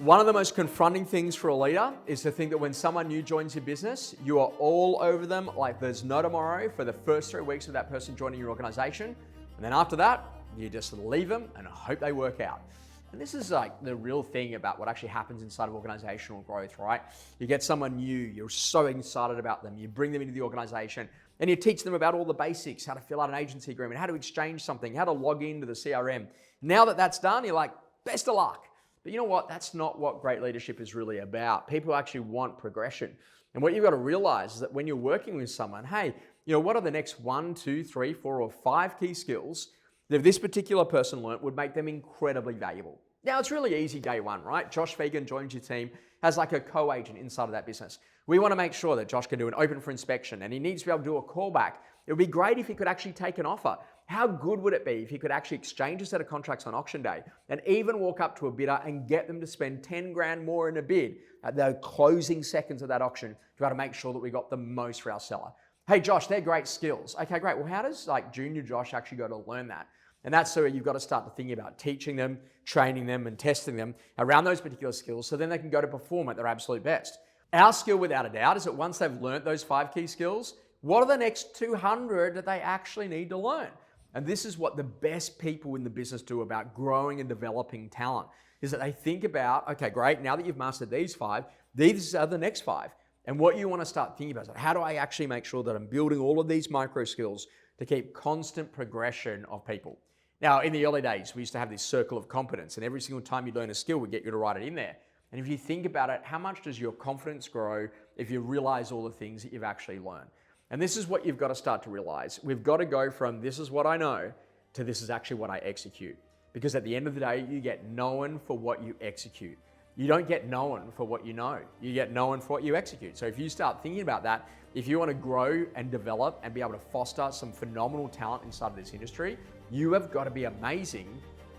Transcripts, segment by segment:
One of the most confronting things for a leader is to think that when someone new joins your business, you are all over them like there's no tomorrow for the first 3 weeks of that person joining your organization. And then after that, you just leave them and hope they work out. And this is like the real thing about what actually happens inside of organizational growth, right? You get someone new, you're so excited about them, you bring them into the organization and you teach them about all the basics, how to fill out an agency agreement, how to exchange something, how to log into the CRM. Now that that's done, you're like, best of luck. But you know what? That's not what great leadership is really about. People actually want progression. And what you've got to realize is that when you're working with someone, hey, what are the next 1, 2, 3, 4, or 5 key skills that if this particular person learnt would make them incredibly valuable? Now, it's really easy day one, right? Josh Fegan joins your team, has like a co-agent inside of that business. We want to make sure that Josh can do an open for inspection and he needs to be able to do a callback. It would be great if he could actually take an offer. How good would it be if he could actually exchange a set of contracts on auction day and even walk up to a bidder and get them to spend 10 grand more in a bid at the closing seconds of that auction to be able to make sure that we got the most for our seller? Hey, Josh, they're great skills. Okay, great. Well, how does like junior Josh actually go to learn that? And that's where you've got to start to think about teaching them, training them, and testing them around those particular skills so then they can go to perform at their absolute best. Our skill, without a doubt, is that once they've learnt those 5 key skills, what are the next 200 that they actually need to learn? And this is what the best people in the business do about growing and developing talent, is that they think about, okay, great, now that you've mastered these 5, these are the next 5. And what you want to start thinking about is how do I actually make sure that I'm building all of these micro skills to keep constant progression of people? Now, in the early days, we used to have this circle of competence, and every single time you learn a skill, we get you to write it in there. And if you think about it, how much does your confidence grow if you realize all the things that you've actually learned? And this is what you've got to start to realize. We've got to go from this is what I know to this is actually what I execute. Because at the end of the day, you get known for what you execute. You don't get known for what you know. You get known for what you execute. So if you start thinking about that, if you want to grow and develop and be able to foster some phenomenal talent inside of this industry, you have got to be amazing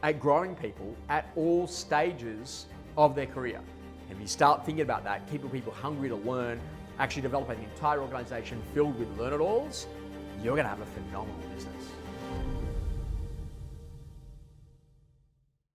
at growing people at all stages of their career. And if you start thinking about that, keeping people hungry to learn, actually develop an entire organization filled with learn-it-alls, you're going to have a phenomenal business.